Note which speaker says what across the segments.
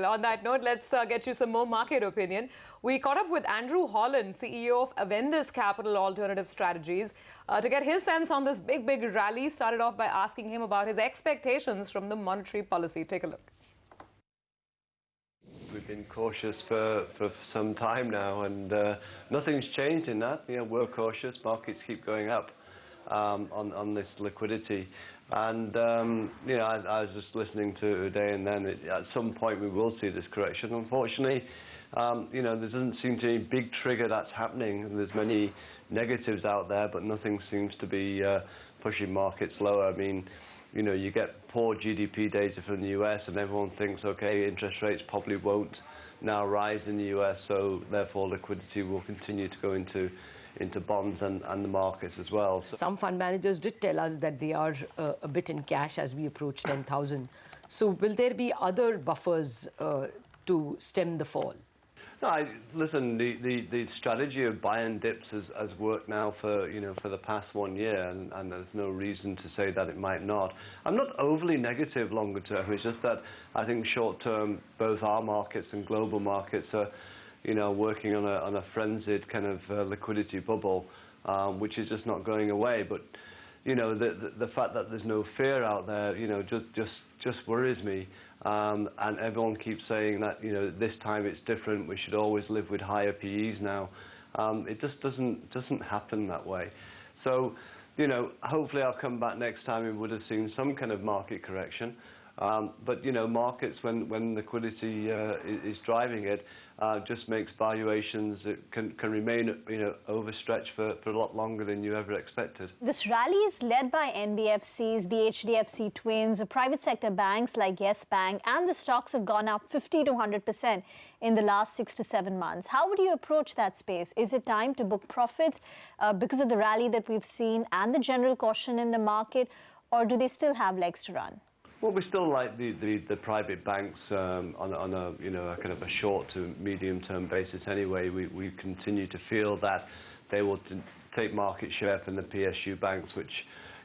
Speaker 1: Well, on that note, let's get you some more market opinion. We caught up with Andrew Holland, CEO of Avendus Capital Alternative Strategies, to get his sense on this big rally. Started off by asking him about his expectations from the monetary policy. Take a look.
Speaker 2: We've been cautious for some time now, and nothing's changed in that. You know, we're cautious. Markets keep going up on this liquidity. And, you know, I was just listening to Uday, and then at some point we will see this correction. Unfortunately, you know, there doesn't seem to be a big trigger that's happening. There's many negatives out there, but nothing seems to be pushing markets lower. I mean, you know, you get poor GDP data from the US, and everyone thinks, okay, interest rates probably won't now rise in the US, so therefore liquidity will continue to go into bonds and the markets as well. So
Speaker 3: some fund managers did tell us that they are a bit in cash as we approach 10,000. So will there be other buffers to stem the fall?
Speaker 2: No, listen, the strategy of buying dips has worked now for, you know, for the past 1 year, and there's no reason to say that it might not. I'm not overly negative longer term. It's just that I think short term, both our markets and global markets are, you know, working on a frenzied kind of liquidity bubble, which is just not going away. But, you know, the fact that there's no fear out there, you know, just worries me. And everyone keeps saying that, you know, this time it's different. We should always live with higher PEs now. It just doesn't happen that way. So, you know, hopefully I'll come back next time and would have seen some kind of market correction. But, you know, markets, when liquidity is driving it, just makes valuations that can remain, you know, overstretched for a lot longer than you ever expected.
Speaker 4: This rally is led by NBFCs, the HDFC twins, private sector banks like Yes Bank, and the stocks have gone up 50 to 100% in the last 6 to 7 months. How would you approach that space? Is it time to book profits because of the rally that we've seen and the general caution in the market, or do they still have legs to run?
Speaker 2: Well, we still like the private banks on a, you know, a kind of a short to medium term basis anyway. We continue to feel that they will take market share from the PSU banks, which,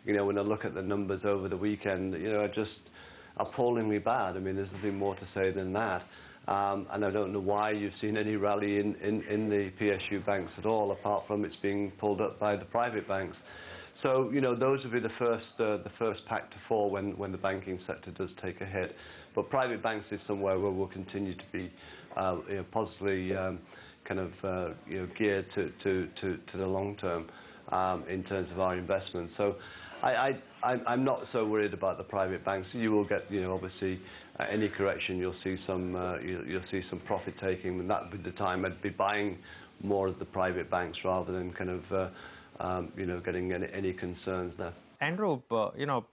Speaker 2: you know, when I look at the numbers over the weekend, you know, are just appallingly bad. I mean, there's nothing more to say than that. And I don't know why you've seen any rally in the PSU banks at all, apart from it's being pulled up by the private banks. So, you know, those will be the first pack to fall when the banking sector does take a hit. But private banks is somewhere where we'll continue to be, you know, positively kind of you know, geared to the long term in terms of our investments. So I'm not so worried about the private banks. You will get, you know, obviously any correction you'll see some you'll see some profit taking, and that would be the time I'd be buying more of the private banks rather than kind of you know, getting any concerns there.
Speaker 5: Andrew, you know,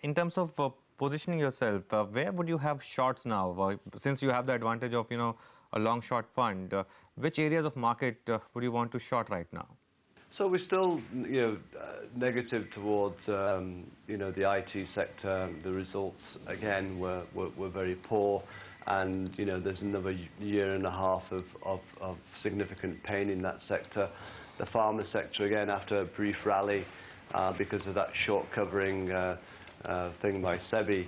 Speaker 5: in terms of positioning yourself, where would you have shorts now? Since you have the advantage of, you know, a long short fund, which areas of market would you want to short right now?
Speaker 2: So we're still, you know, negative towards, you know, the IT sector. The results, again, were very poor. And, you know, there's another year and a half of significant pain in that sector. The pharma sector, again, after a brief rally because of that short covering thing by SEBI,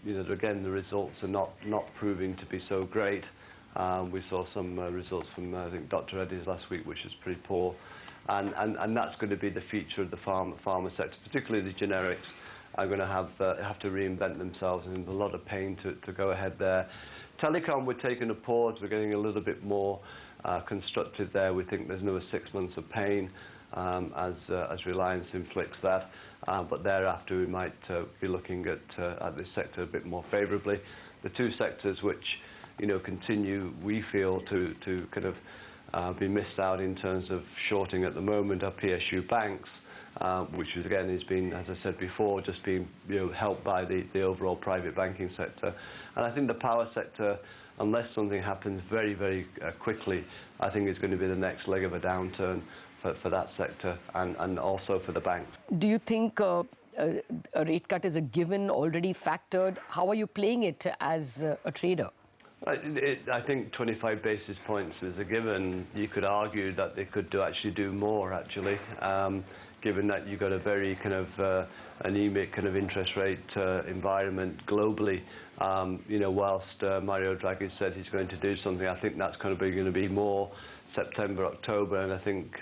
Speaker 2: you know, again, the results are not proving to be so great. We saw some results from, I think, Dr. Eddy's last week, which is pretty poor. And that's going to be the feature of the pharma sector, particularly the generics are going to have to reinvent themselves, and there's a lot of pain to go ahead there. Telecom, we're taking a pause. We're getting a little bit more constructive there. We think there's another 6 months of pain as Reliance inflicts that, but thereafter we might be looking at this sector a bit more favourably. The two sectors which, you know, continue, we feel, to kind of be missed out in terms of shorting at the moment are PSU banks, which is, again, has been, as I said before, just being, you know, helped by the overall private banking sector. And I think the power sector, unless something happens very quickly, I think is going to be the next leg of a downturn for that sector and also for the banks.
Speaker 3: Do you think a rate cut is a given, already factored? How are you playing it as a trader?
Speaker 2: I think 25 basis points is a given. You could argue that they could actually do more, actually. given that you've got a very kind of anemic kind of interest rate environment globally. Whilst Mario Draghi said he's going to do something, I think that's going to be more September, October, and I think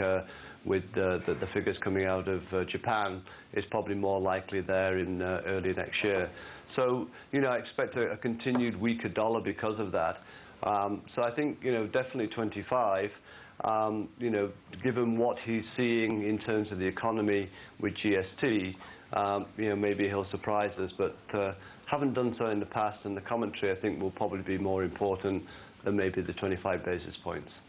Speaker 2: with the figures coming out of Japan, it's probably more likely there in early next year. So, I expect a continued weaker dollar because of that. So I think, definitely 25, given what he's seeing in terms of the economy with GST, maybe he'll surprise us, but haven't done so in the past, and the commentary, I think, will probably be more important than maybe the 25 basis points.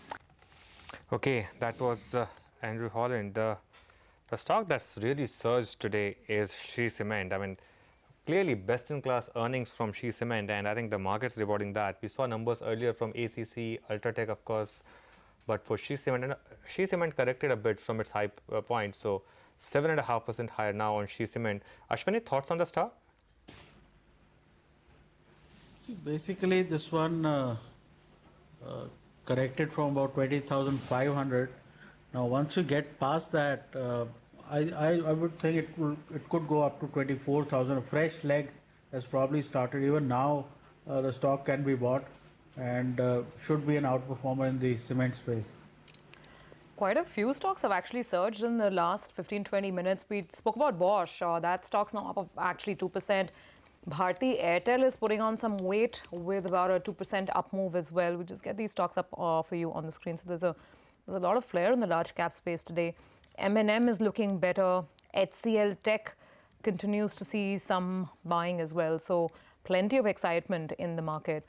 Speaker 5: Okay, that was Andrew Holland. The stock that's really surged today is Shree Cement. I mean, clearly best-in-class earnings from Shree Cement, and I think the market's rewarding that. We saw numbers earlier from ACC, Ultratech, of course, but for Shree Cement, and Shree Cement corrected a bit from its high point, so 7.5% higher now on Shree Cement. Ashwini, thoughts on the stock?
Speaker 6: See, basically, this one corrected from about 20,500. Now, once you get past that, I would think it could go up to 24,000. A fresh leg has probably started. Even now, the stock can be bought and should be an outperformer in the cement space.
Speaker 1: Quite a few stocks have actually surged in the last 15-20 minutes. We spoke about Bosch. That stock's now up actually 2%. Bharti Airtel is putting on some weight with about a 2% up move as well. We just get these stocks up for you on the screen. So there's a lot of flair in the large cap space today. M&M is looking better. HCL Tech continues to see some buying as well. So plenty of excitement in the market.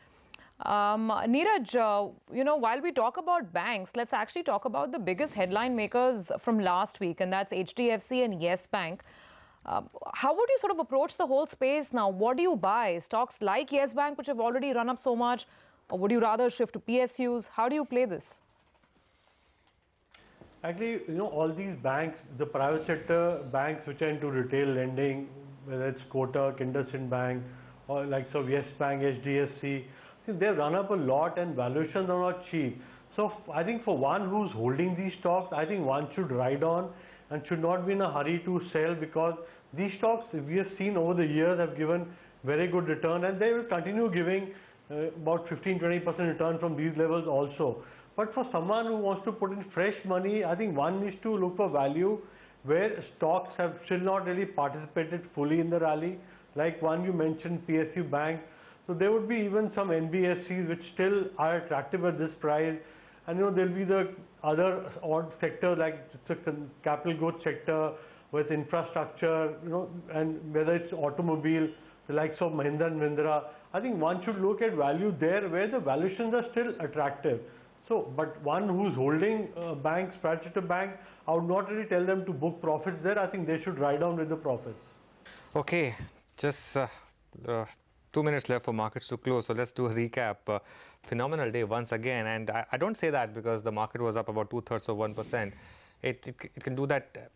Speaker 1: Neeraj, while we talk about banks, let's actually talk about the biggest headline makers from last week, and that's HDFC and Yes Bank. How would you sort of approach the whole space now? What do you buy? Stocks like Yes Bank, which have already run up so much, or would you rather shift to PSUs? How do you play this?
Speaker 7: Actually, all these banks, the private sector banks which are into retail lending, whether it's Kotak, IndusInd Bank, or like so Yes Bank, HDFC, they've run up a lot and valuations are not cheap. So I think for one who's holding these stocks, I think one should ride on and should not be in a hurry to sell, because these stocks we have seen over the years have given very good return, and they will continue giving about 15-20% return from these levels also. But for someone who wants to put in fresh money, I think one needs to look for value where stocks have still not really participated fully in the rally. Like one you mentioned, PSU Bank. So there would be even some NBFCs which still are attractive at this price. And there'll be the other odd sectors like the capital goods sector with infrastructure, and whether it's automobile, the likes of Mahindra and Mahindra. I think one should look at value there where the valuations are still attractive. So, but one who's holding banks, private sector bank, I would not really tell them to book profits there. I think they should ride on with the profits.
Speaker 5: Okay, just 2 minutes left for markets to close. So let's do a recap. Phenomenal day once again. And I don't say that because the market was up about 2/3 of 1%. It can do that,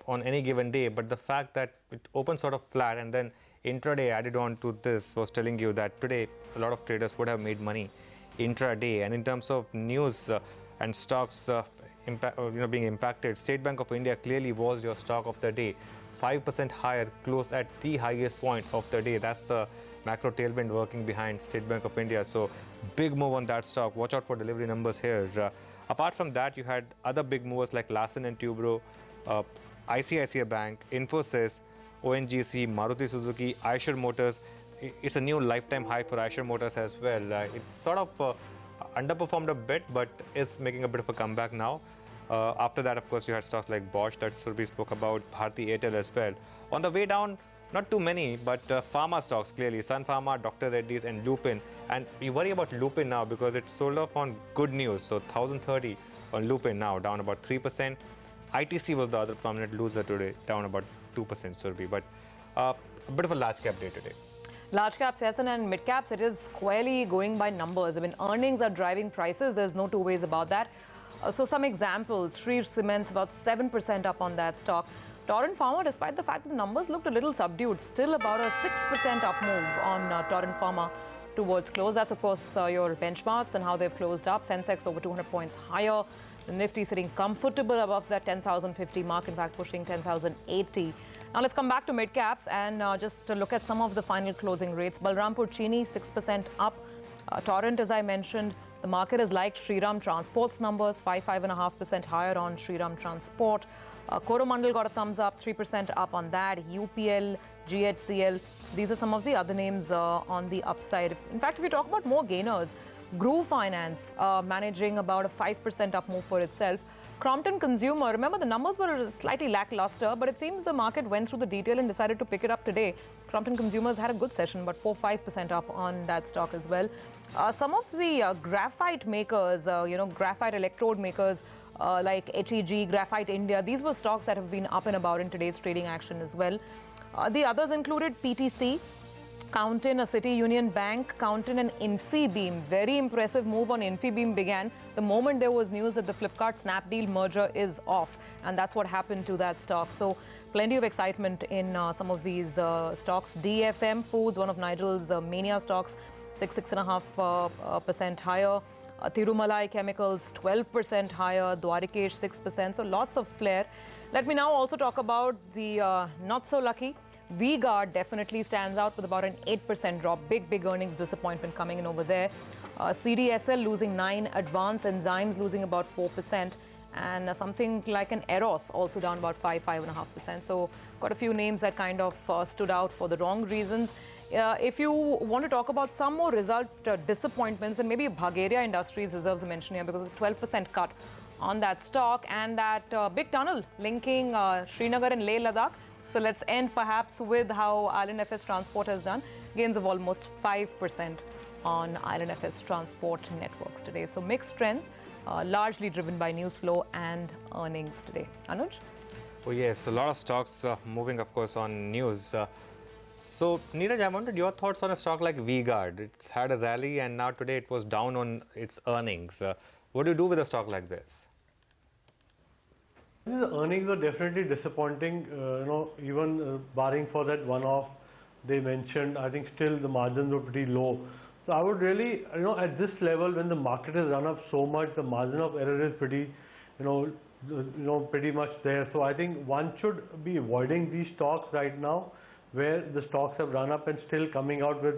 Speaker 5: on any given day. But the fact that it opened sort of flat and then intraday added on to this was telling you that today a lot of traders would have made money intraday. And in terms of news and stocks being impacted, State Bank of India clearly was your stock of the day. 5% higher, close at the highest point of the day. That's the macro tailwind working behind State Bank of India. So big move on that stock. Watch out for delivery numbers here. Apart from that, you had other big movers like Larsen & Toubro, ICICI Bank, Infosys, ONGC, Maruti Suzuki, Eicher Motors. It's a new lifetime high for Eicher Motors as well. It's sort of underperformed a bit, but is making a bit of a comeback now. After that, of course, you had stocks like Bosch that Surabhi spoke about, Bharti Airtel as well. On the way down, not too many, but pharma stocks clearly, Sun Pharma, Dr. Reddy's and Lupin. And you worry about Lupin now because it sold off on good news. So 1,030 on Lupin now, down about 3%. ITC was the other prominent loser today, down about 2%, Surabhi. But a bit of a large cap day today.
Speaker 1: Large caps, yes, and mid caps, it is squarely going by numbers. I mean, earnings are driving prices. There's no two ways about that. So some examples, Shree Cement's about 7% up on that stock. Torrent Pharma, despite the fact that the numbers looked a little subdued, still about a 6% up move on Torrent Pharma towards close. That's, of course, your benchmarks and how they've closed up. Sensex over 200 points higher. The Nifty sitting comfortable above that 10,050 mark, in fact pushing 10,080. Now let's come back to mid caps and just look at some of the final closing rates. Balrampur Chini 6% up. Torrent, as I mentioned, the market has liked Shriram Transport's numbers, 5.5% higher on Shriram Transport. Coromandel got a thumbs up, 3% up on that. UPL, GHCL, these are some of the other names on the upside. In fact, if we talk about more gainers, Groove Finance managing about a 5% up move for itself. Crompton Consumer, remember the numbers were slightly lackluster, but it seems the market went through the detail and decided to pick it up today. Crompton Consumers had a good session, but 4-5% up on that stock as well. Some of the graphite makers, graphite electrode makers like HEG, Graphite India, these were stocks that have been up and about in today's trading action as well. The others included PTC, Countin, a City Union Bank, Countin and Infibeam. Very impressive move on Infibeam began the moment there was news that the Flipkart Snapdeal merger is off, and that's what happened to that stock. So plenty of excitement in some of these stocks. DFM Foods, one of Nigel's mania stocks, 6.5% higher. Thirumalai Chemicals 12% higher, Dwarikesh 6%, so lots of flair. Let me now also talk about the not so lucky. V-Guard definitely stands out with about an 8% drop. Big earnings disappointment coming in over there. CDSL losing 9%, Advanced Enzymes losing about 4%, and something like an Eros also down about 5.5%. So got a few names that kind of stood out for the wrong reasons. If you want to talk about some more result disappointments, then maybe Bhagaria Industries deserves a mention here because it's a 12% cut on that stock, and that big tunnel linking Srinagar and Leh Ladakh. So let's end perhaps with how Island FS Transport has done. Gains of almost 5% on Island FS Transport networks today. So mixed trends, largely driven by news flow and earnings today. Anuj?
Speaker 5: Oh yes, a lot of stocks moving, of course, on news. So Neeraj, I wanted your thoughts on a stock like V-Guard. It's had a rally and now today it was down on its earnings. What do you do with a stock like this?
Speaker 7: The earnings are definitely disappointing, even barring for that one-off they mentioned, I think still the margins were pretty low. So I would really, at this level when the market has run up so much, the margin of error is pretty, pretty much there. So I think one should be avoiding these stocks right now where the stocks have run up and still coming out with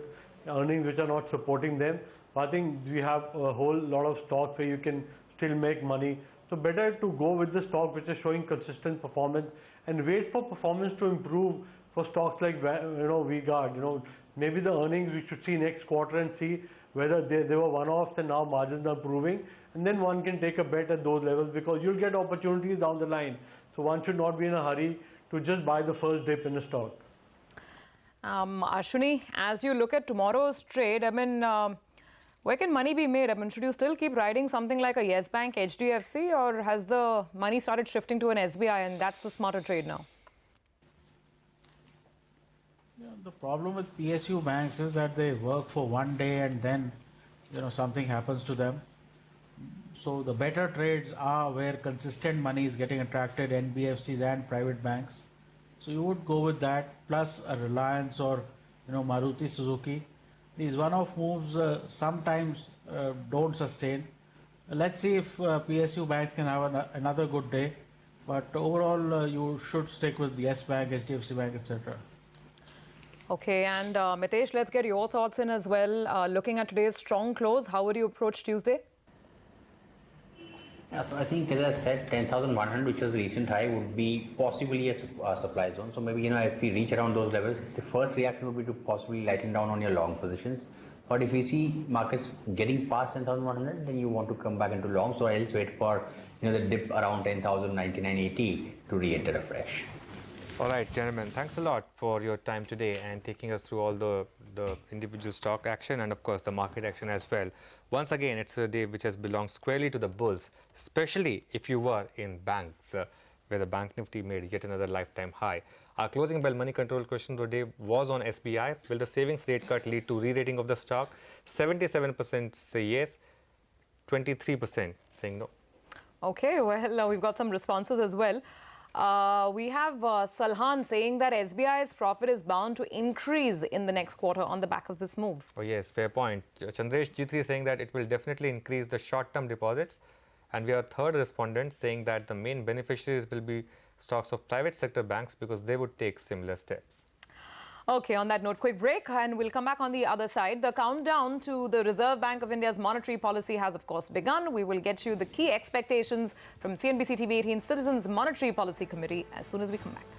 Speaker 7: earnings which are not supporting them. I think we have a whole lot of stocks where you can still make money. So better to go with the stock which is showing consistent performance and wait for performance to improve for stocks like V-Guard. Maybe the earnings we should see next quarter and see whether they were one-offs and now margins are improving, and then one can take a bet at those levels because you'll get opportunities down the line. So one should not be in a hurry to just buy the first dip in a stock.
Speaker 1: Ashwini, as you look at tomorrow's trade, where can money be made? Should you still keep riding something like a Yes Bank, HDFC, or has the money started shifting to an SBI and that's the smarter trade now?
Speaker 6: Yeah, the problem with PSU banks is that they work for one day and then, something happens to them. So the better trades are where consistent money is getting attracted, NBFCs and private banks. So you would go with that, plus a Reliance or, Maruti Suzuki. These one-off moves sometimes don't sustain. Let's see if PSU banks can have another good day. But overall, you should stick with Yes Bank, HDFC Bank, etc.
Speaker 1: Okay, and Mitesh, let's get your thoughts in as well. Looking at today's strong close, how would you approach Tuesday?
Speaker 8: Yeah, so I think, as I said, 10,100, which was the recent high, would be possibly a supply zone. So maybe, if we reach around those levels, the first reaction would be to possibly lighten down on your long positions. But if we see markets getting past 10,100, then you want to come back into long. So else wait for, the dip around 10,099.80 to re-enter afresh.
Speaker 5: All right, gentlemen, thanks a lot for your time today and taking us through all the individual stock action and, of course, the market action as well. Once again, it's a day which has belonged squarely to the bulls, especially if you were in banks, where the Bank Nifty made yet another lifetime high. Our closing bell money control question today was on SBI. Will the savings rate cut lead to re-rating of the stock? 77% say yes, 23% saying no.
Speaker 1: Okay, well, we've got some responses as well. We have Salhan saying that SBI's profit is bound to increase in the next quarter on the back of this move.
Speaker 5: Oh yes, fair point. Chandresh G3 saying that it will definitely increase the short-term deposits And we have a third respondent saying that the main beneficiaries will be stocks of private sector banks because they would take similar steps.
Speaker 1: Okay, on that note, quick break, and we'll come back on the other side. The countdown to the Reserve Bank of India's monetary policy has, of course, begun. We will get you the key expectations from CNBC TV18 Citizens Monetary Policy Committee as soon as we come back.